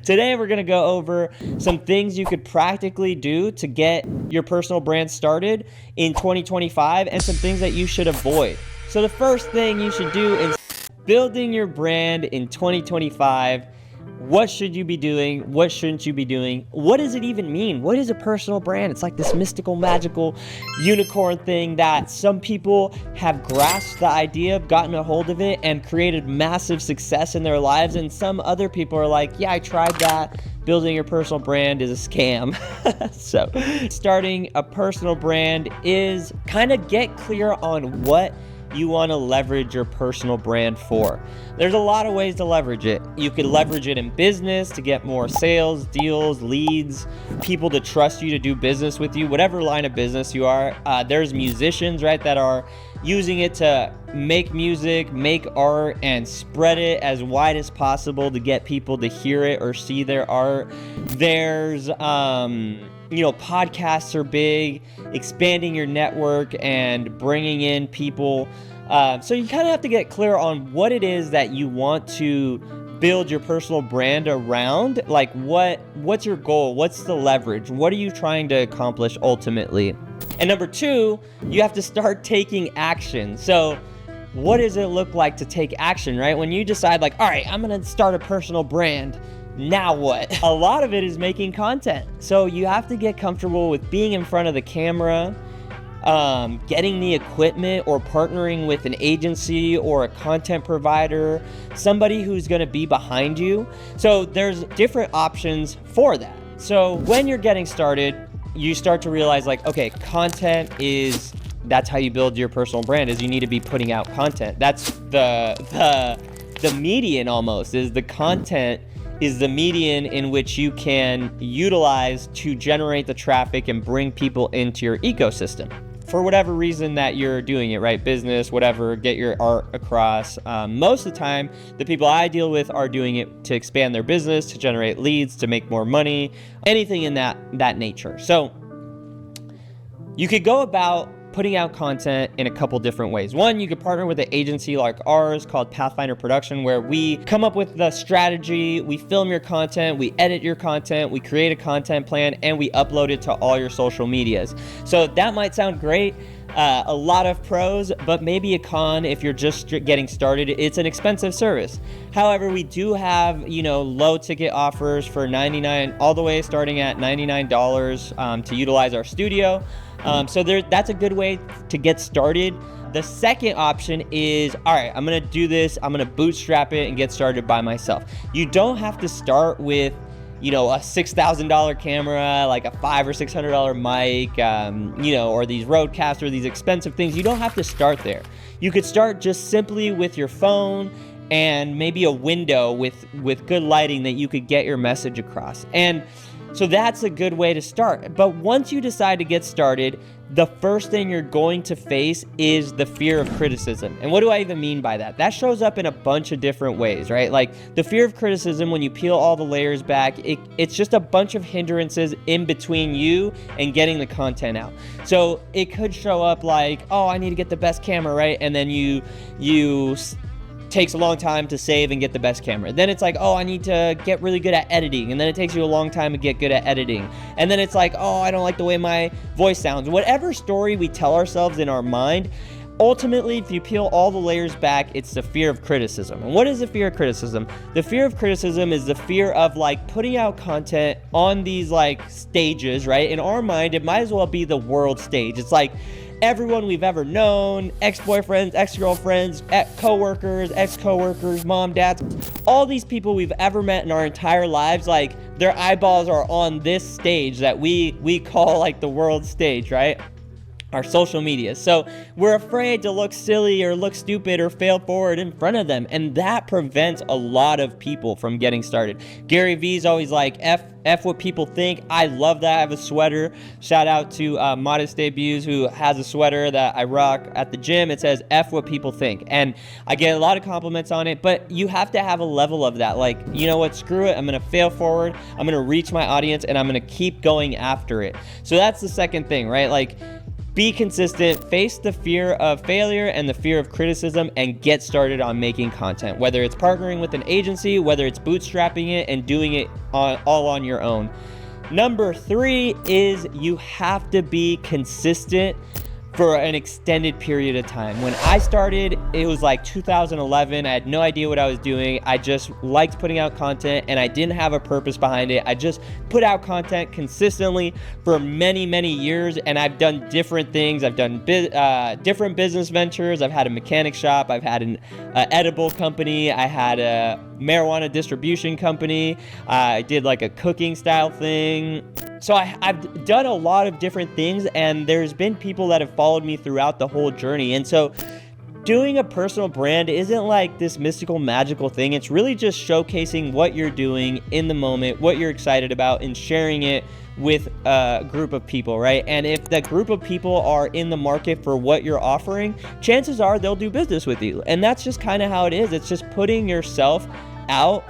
Today, we're going to go over some things you could practically do to get your personal brand started in 2025 and some things that you should avoid. So the first thing you should do is building your brand in 2025. What should you be doing? What shouldn't you be doing? What does it even mean? What is a personal brand? It's like this mystical, magical unicorn thing that some people have grasped the idea of, gotten a hold of it, and created massive success in their lives. And some other people are like, yeah, I tried that. Building your personal brand is a scam. So starting a personal brand is kind of get clear on what you want to leverage your personal brand for. There's a lot of ways to leverage it. You could leverage it in business to get more sales, deals, leads, people to trust you to do business with you, whatever line of business you are. There's musicians, right, that are using it to make music, make art, and spread it as wide as possible to get people to hear it or see their art. There's podcasts are big, expanding your network and bringing in people. So you kind of have to get clear on what it is that you want to build your personal brand around. Like what's your goal? What's the leverage? What are you trying to accomplish ultimately? And number two, you have to start taking action. So what does it look like to take action, right? When you decide like, all right, I'm going to start a personal brand. Now what? A lot of it is making content. So you have to get comfortable with being in front of the camera, getting the equipment, or partnering with an agency or a content provider, somebody who's going to be behind you. So there's different options for that. So when you're getting started, you start to realize like, okay, that's how you build your personal brand, is you need to be putting out content. That's the median almost, is the content is the median in which you can utilize to generate the traffic and bring people into your ecosystem. For whatever reason that you're doing it, right? Business, whatever, get your art across. Most of the time, the people I deal with are doing it to expand their business, to generate leads, to make more money, anything in that nature. So you could go about putting out content in a couple different ways. One, you could partner with an agency like ours called Pathfinder Production, where we come up with the strategy, we film your content, we edit your content, we create a content plan, and we upload it to all your social medias. So that might sound great. A lot of pros, but maybe a con if you're just getting started. It's an expensive service. However, we do have, low ticket offers for $99, all the way starting at $99 to utilize our studio. So that's a good way to get started. The second option is, all right, I'm going to do this. I'm going to bootstrap it and get started by myself. You don't have to start with a $6,000 camera, like a $500 or $600 mic, or these Rodecaster, these expensive things. You don't have to start there. You could start just simply with your phone and maybe a window with good lighting that you could get your message across. And so that's a good way to start. But once you decide to get started, the first thing you're going to face is the fear of criticism. And what do I even mean by that? That shows up in a bunch of different ways, right? Like the fear of criticism, when you peel all the layers back, it's just a bunch of hindrances in between you and getting the content out. So it could show up like, oh, I need to get the best camera, right? And then you takes a long time to save and get the best camera. Then it's like, oh, I need to get really good at editing. And then it takes you a long time to get good at editing. And then it's like, oh, I don't like the way my voice sounds. Whatever story we tell ourselves in our mind, ultimately, if you peel all the layers back, it's the fear of criticism. And what is the fear of criticism? The fear of criticism is the fear of like putting out content on these like stages, right? In our mind, it might as well be the world stage. It's like everyone we've ever known, ex-boyfriends, ex-girlfriends, co-workers, ex-co-workers, mom, dads, all these people we've ever met in our entire lives, like their eyeballs are on this stage that we call like the world stage, right? Our social media. So we're afraid to look silly or look stupid or fail forward in front of them. And that prevents a lot of people from getting started. Gary Vee's always like, F what people think. I love that. I have a sweater. Shout out to Modest Debuts, who has a sweater that I rock at the gym. It says, F what people think. And I get a lot of compliments on it, but you have to have a level of that. Like, you know what? Screw it. I'm going to fail forward. I'm going to reach my audience and I'm going to keep going after it. So that's the second thing, right? Like, Be consistent, face the fear of failure and the fear of criticism, and get started on making content. Whether it's partnering with an agency, whether it's bootstrapping it and doing it all on your own. Number 3 is you have to be consistent for an extended period of time. When I started, it was like 2011. I had no idea what I was doing. I just liked putting out content and I didn't have a purpose behind it. I just put out content consistently for many, many years, and I've done different things. I've done different business ventures. I've had a mechanic shop. I've had an edible company. I had a marijuana distribution company. I did like a cooking style thing. So I've done a lot of different things, and there's been people that have followed me throughout the whole journey. And so doing a personal brand isn't like this mystical, magical thing. It's really just showcasing what you're doing in the moment, what you're excited about, and sharing it with a group of people, right? And if that group of people are in the market for what you're offering, chances are they'll do business with you. And that's just kind of how it is. It's just putting yourself out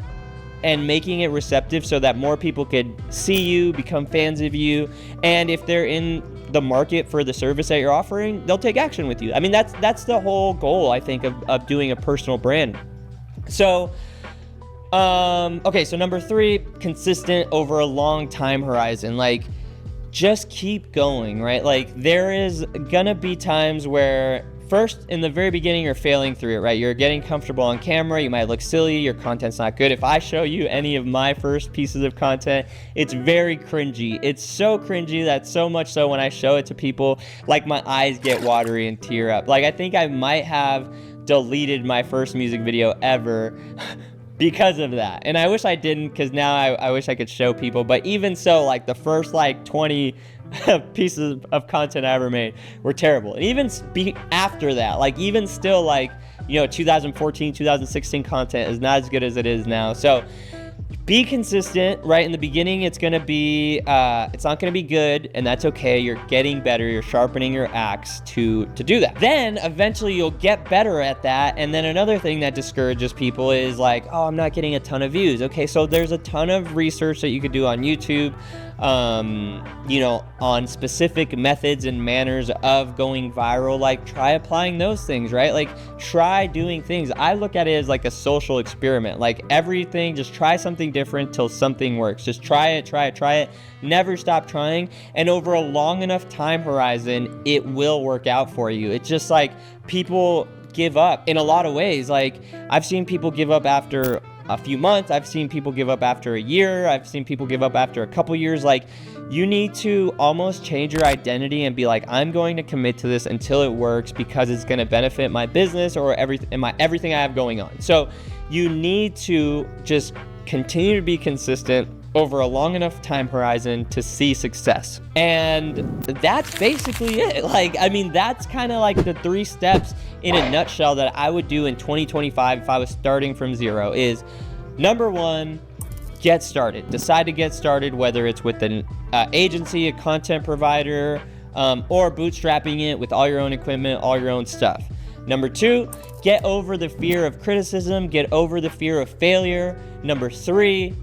and making it receptive so that more people could see you, become fans of you, and if they're in the market for the service that you're offering, they'll take action with you. I mean, that's the whole goal, I think, of doing a personal brand. So, okay, so number 3, consistent over a long time horizon. Like, just keep going, right? Like, there is gonna be times where first, in the very beginning, you're failing through it, right? You're getting comfortable on camera. You might look silly. Your content's not good. If I show you any of my first pieces of content, it's very cringy. It's so cringy that so much so when I show it to people, like my eyes get watery and tear up. Like, I think I might have deleted my first music video ever because of that. And I wish I didn't, because now I wish I could show people. But even so, like the first like 20 pieces of content I ever made were terrible. And even after that, like even still, like, you know, 2014, 2016 content is not as good as it is now. So be consistent, right? In the beginning, it's going to be, it's not going to be good, and that's okay. You're getting better. You're sharpening your axe to do that. Then eventually you'll get better at that. And then another thing that discourages people is like, oh, I'm not getting a ton of views. Okay, so there's a ton of research that you could do on YouTube, you know, on specific methods and manners of going viral. Like, try applying those things, right? Like, try doing things. I look at it as like a social experiment. Like, everything, just try something different till something works. Just try it. Never stop trying. And over a long enough time horizon, it will work out for you. It's just like people give up in a lot of ways. Like, I've seen people give up after a few months. I've seen people give up after a year. I've seen people give up after a couple years. Like, you need to almost change your identity and be like, I'm going to commit to this until it works because it's going to benefit my business or everything I have going on. So you need to just continue to be consistent over a long enough time horizon to see success. And that's basically it. Like, I mean, that's kind of like the 3 steps in a nutshell that I would do in 2025 if I was starting from zero. Is number 1, get started. Decide to get started, whether it's with an agency, a content provider, or bootstrapping it with all your own equipment, all your own stuff. Number 2, get over the fear of criticism, get over the fear of failure. Number 3,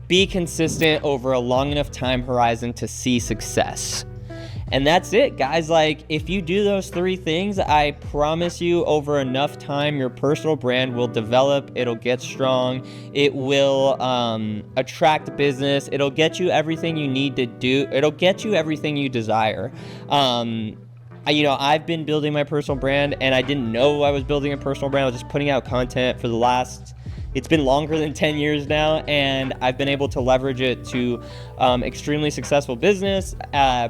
be consistent over a long enough time horizon to see success. And that's it, guys. Like, if you do those 3 things, I promise you, over enough time, your personal brand will develop. It'll get strong. It will attract business. It'll get you everything you need to do. It'll get you everything you desire. You know, I've been building my personal brand, and I didn't know I was building a personal brand. I was just putting out content for the last, it's been longer than 10 years now, and I've been able to leverage it to extremely successful business,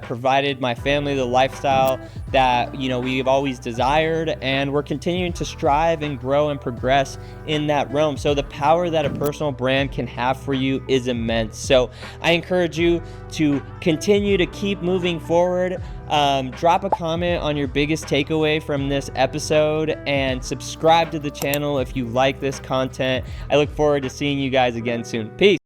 provided my family the lifestyle that, you know, we've always desired, and we're continuing to strive and grow and progress in that realm. So the power that a personal brand can have for you is immense. So I encourage you to continue to keep moving forward. Drop a comment on your biggest takeaway from this episode, and subscribe to the channel if you like this content. I look forward to seeing you guys again soon. Peace.